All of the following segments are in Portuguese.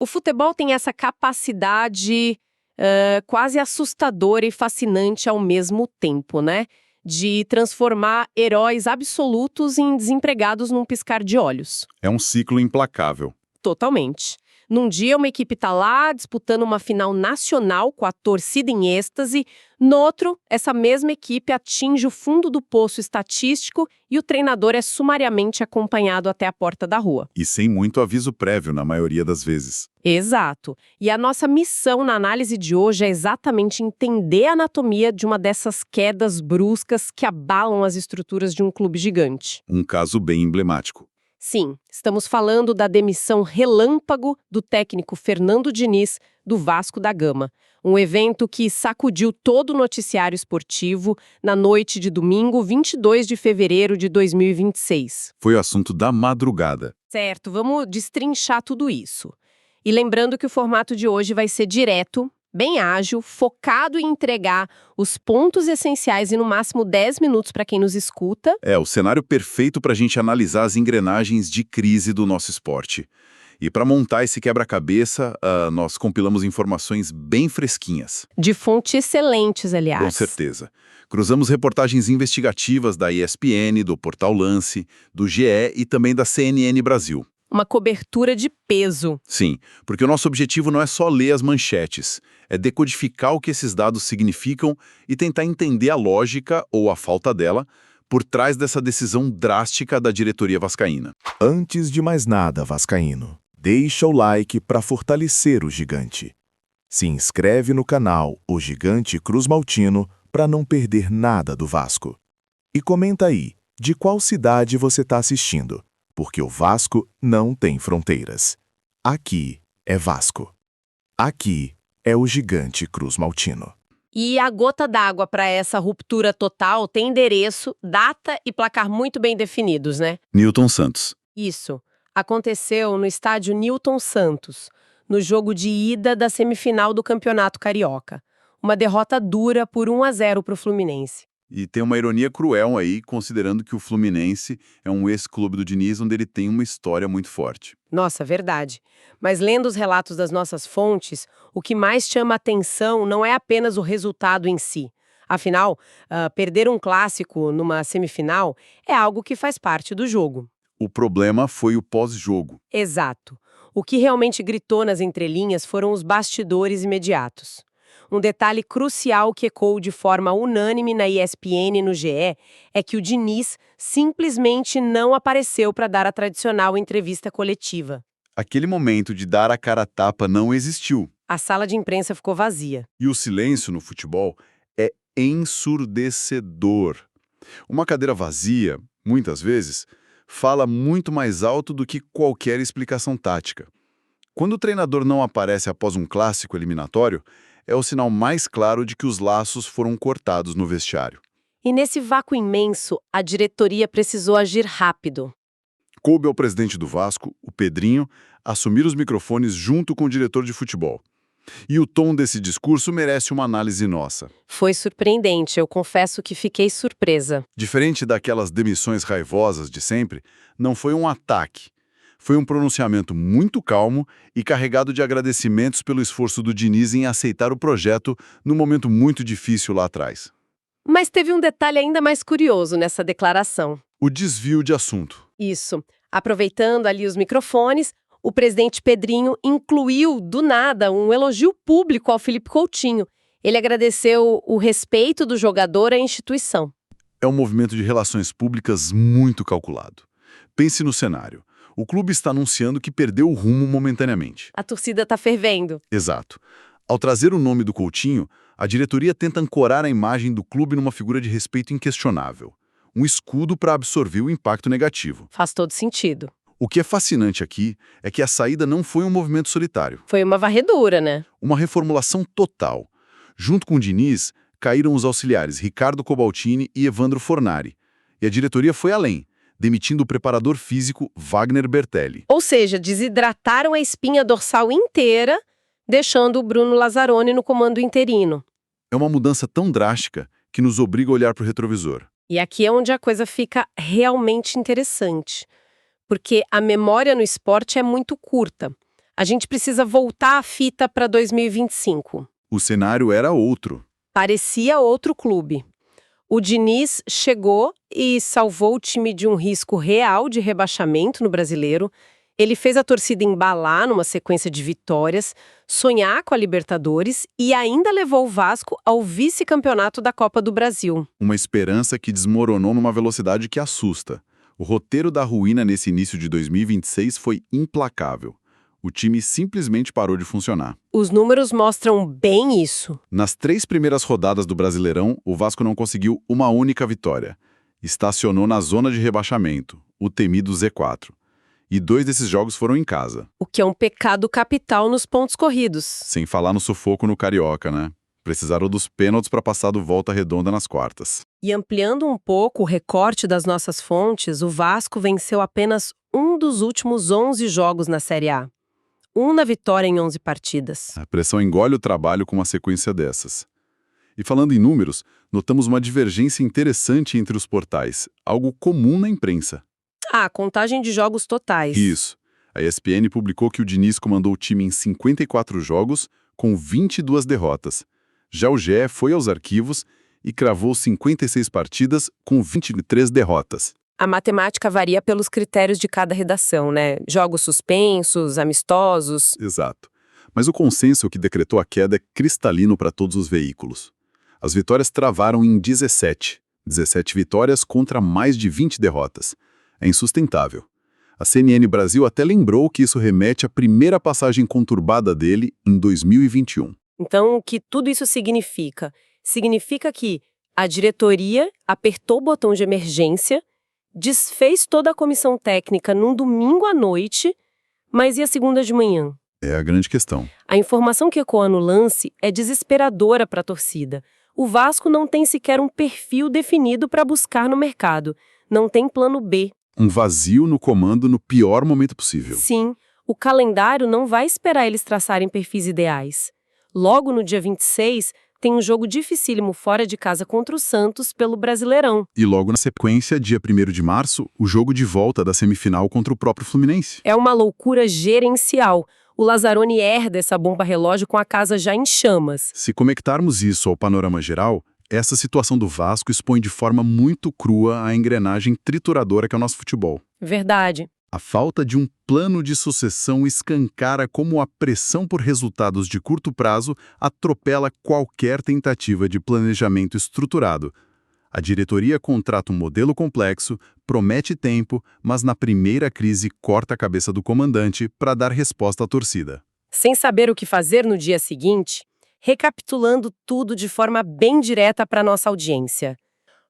O futebol tem essa capacidade quase assustadora e fascinante ao mesmo tempo, né? De transformar heróis absolutos em desempregados num piscar de olhos. É um ciclo implacável. Totalmente. Num dia, uma equipe tá lá disputando uma final nacional com a torcida em êxtase. No outro, essa mesma equipe atinge o fundo do poço estatístico e o treinador é sumariamente acompanhado até a porta da rua. E sem muito aviso prévio, na maioria das vezes. Exato. E a nossa missão na análise de hoje é exatamente entender a anatomia de uma dessas quedas bruscas que abalam as estruturas de um clube gigante. Um caso bem emblemático. Sim, estamos falando da demissão relâmpago do técnico Fernando Diniz, do Vasco da Gama. Um evento que sacudiu todo o noticiário esportivo na noite de domingo, 22 de fevereiro de 2026. Foi o assunto da madrugada. Certo, vamos destrinchar tudo isso. E lembrando que o formato de hoje vai ser direto, bem ágil, focado em entregar os pontos essenciais e no máximo 10 minutos para quem nos escuta. É o cenário perfeito para a gente analisar as engrenagens de crise do nosso esporte. E para montar esse quebra-cabeça, nós compilamos informações bem fresquinhas. De fontes excelentes, aliás. Com certeza. Cruzamos reportagens investigativas da ESPN, do Portal Lance, do GE e também da CNN Brasil. Uma cobertura de peso. Sim, porque o nosso objetivo não é só ler as manchetes, é decodificar o que esses dados significam e tentar entender a lógica, ou a falta dela, por trás dessa decisão drástica da diretoria vascaína. Antes de mais nada, vascaíno, deixa o like para fortalecer o gigante. Se inscreve no canal O Gigante Cruz Maltino para não perder nada do Vasco. E comenta aí, de qual cidade você está assistindo, porque o Vasco não tem fronteiras. Aqui é Vasco. Aqui é o Gigante Cruz Maltino. E a gota d'água para essa ruptura total tem endereço, data e placar muito bem definidos, né? Newton Santos. Isso. Aconteceu no estádio Newton Santos, no jogo de ida da semifinal do Campeonato Carioca. Uma derrota dura por 1-0 para o Fluminense. E tem uma ironia cruel aí, considerando que o Fluminense é um ex-clube do Diniz, onde ele tem uma história muito forte. Nossa, verdade. Mas lendo os relatos das nossas fontes, o que mais chama a atenção não é apenas o resultado em si. Afinal, perder um clássico numa semifinal é algo que faz parte do jogo. O problema foi o pós-jogo. Exato. O que realmente gritou nas entrelinhas foram os bastidores imediatos. Um detalhe crucial que ecoou de forma unânime na ESPN e no GE é que o Diniz simplesmente não apareceu para dar a tradicional entrevista coletiva. Aquele momento de dar a cara a tapa não existiu. A sala de imprensa ficou vazia. E o silêncio no futebol é ensurdecedor. Uma cadeira vazia, muitas vezes, fala muito mais alto do que qualquer explicação tática. Quando o treinador não aparece após um clássico eliminatório, é o sinal mais claro de que os laços foram cortados no vestiário. E nesse vácuo imenso, a diretoria precisou agir rápido. Coube ao presidente do Vasco, o Pedrinho, assumir os microfones junto com o diretor de futebol. E o tom desse discurso merece uma análise nossa. Foi surpreendente, eu confesso que fiquei surpresa. Diferente daquelas demissões raivosas de sempre, não foi um ataque. Foi um pronunciamento muito calmo e carregado de agradecimentos pelo esforço do Diniz em aceitar o projeto num momento muito difícil lá atrás. Mas teve um detalhe ainda mais curioso nessa declaração. O desvio de assunto. Isso. Aproveitando ali os microfones, o presidente Pedrinho incluiu, do nada, um elogio público ao Felipe Coutinho. Ele agradeceu o respeito do jogador à instituição. É um movimento de relações públicas muito calculado. Pense no cenário. O clube está anunciando que perdeu o rumo momentaneamente. A torcida está fervendo. Exato. Ao trazer o nome do Coutinho, a diretoria tenta ancorar a imagem do clube numa figura de respeito inquestionável. Um escudo para absorver o impacto negativo. Faz todo sentido. O que é fascinante aqui é que a saída não foi um movimento solitário. Foi uma varredura, né? Uma reformulação total. Junto com o Diniz, caíram os auxiliares Ricardo Cobaltini e Evandro Fornari. E a diretoria foi além, demitindo o preparador físico Wagner Bertelli. Ou seja, desidrataram a espinha dorsal inteira, deixando o Bruno Lazzaroni no comando interino. É uma mudança tão drástica que nos obriga a olhar para o retrovisor. E aqui é onde a coisa fica realmente interessante. Porque a memória no esporte é muito curta. A gente precisa voltar a fita para 2025. O cenário era outro. Parecia outro clube. O Diniz chegou e salvou o time de um risco real de rebaixamento no Brasileiro. Ele fez a torcida embalar numa sequência de vitórias, sonhar com a Libertadores e ainda levou o Vasco ao vice-campeonato da Copa do Brasil. Uma esperança que desmoronou numa velocidade que assusta. O roteiro da ruína nesse início de 2026 foi implacável. O time simplesmente parou de funcionar. Os números mostram bem isso. Nas 3 primeiras rodadas do Brasileirão, o Vasco não conseguiu uma única vitória. Estacionou na zona de rebaixamento, o temido Z4. E 2 desses jogos foram em casa. O que é um pecado capital nos pontos corridos. Sem falar no sufoco no Carioca, né? Precisaram dos pênaltis para passar do Volta Redonda nas quartas. E ampliando um pouco o recorte das nossas fontes, o Vasco venceu apenas um dos últimos 11 jogos na Série A. Na vitória em 11 partidas. A pressão engole o trabalho com uma sequência dessas. E falando em números, notamos uma divergência interessante entre os portais, algo comum na imprensa. Contagem de jogos totais. Isso. A ESPN publicou que o Diniz comandou o time em 54 jogos, com 22 derrotas. Já o GE foi aos arquivos e cravou 56 partidas, com 23 derrotas. A matemática varia pelos critérios de cada redação, né? Jogos suspensos, amistosos. Exato. Mas o consenso que decretou a queda é cristalino para todos os veículos. As vitórias travaram em 17 vitórias contra mais de 20 derrotas. É insustentável. A CNN Brasil até lembrou que isso remete à primeira passagem conturbada dele em 2021. Então, o que tudo isso significa? Significa que a diretoria apertou o botão de emergência, desfez toda a comissão técnica num domingo à noite, mas e a segunda de manhã? É a grande questão. A informação que ecoa no lance é desesperadora para a torcida. O Vasco não tem sequer um perfil definido para buscar no mercado. Não tem plano B. Um vazio no comando no pior momento possível. Sim, o calendário não vai esperar eles traçarem perfis ideais. Logo no dia 26, tem um jogo dificílimo fora de casa contra o Santos pelo Brasileirão. E logo na sequência, dia 1º de março, o jogo de volta da semifinal contra o próprio Fluminense. É uma loucura gerencial. O Lazzaroni herda essa bomba relógio com a casa já em chamas. Se conectarmos isso ao panorama geral, essa situação do Vasco expõe de forma muito crua a engrenagem trituradora que é o nosso futebol. Verdade. A falta de um plano de sucessão escancara como a pressão por resultados de curto prazo atropela qualquer tentativa de planejamento estruturado. A diretoria contrata um modelo complexo, promete tempo, mas na primeira crise corta a cabeça do comandante para dar resposta à torcida. Sem saber o que fazer no dia seguinte, recapitulando tudo de forma bem direta para nossa audiência.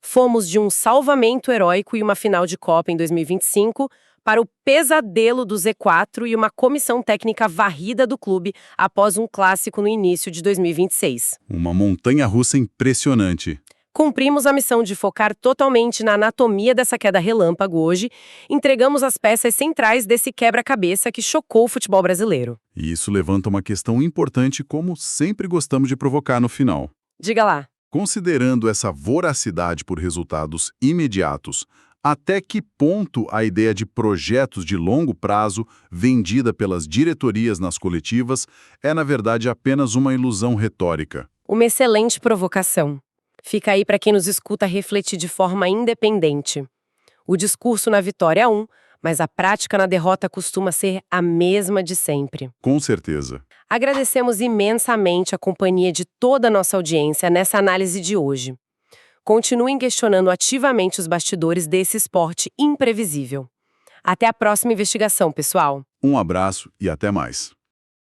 Fomos de um salvamento heróico e uma final de Copa em 2025 para o pesadelo do Z4 e uma comissão técnica varrida do clube após um clássico no início de 2026. Uma montanha-russa impressionante. Cumprimos a missão de focar totalmente na anatomia dessa queda relâmpago hoje, entregamos as peças centrais desse quebra-cabeça que chocou o futebol brasileiro. E isso levanta uma questão importante, como sempre gostamos de provocar no final. Diga lá. Considerando essa voracidade por resultados imediatos, até que ponto a ideia de projetos de longo prazo, vendida pelas diretorias nas coletivas, é na verdade apenas uma ilusão retórica? Uma excelente provocação. Fica aí para quem nos escuta refletir de forma independente. O discurso na vitória é mas a prática na derrota costuma ser a mesma de sempre. Com certeza. Agradecemos imensamente a companhia de toda a nossa audiência nessa análise de hoje. Continuem questionando ativamente os bastidores desse esporte imprevisível. Até a próxima investigação, pessoal. Um abraço e até mais.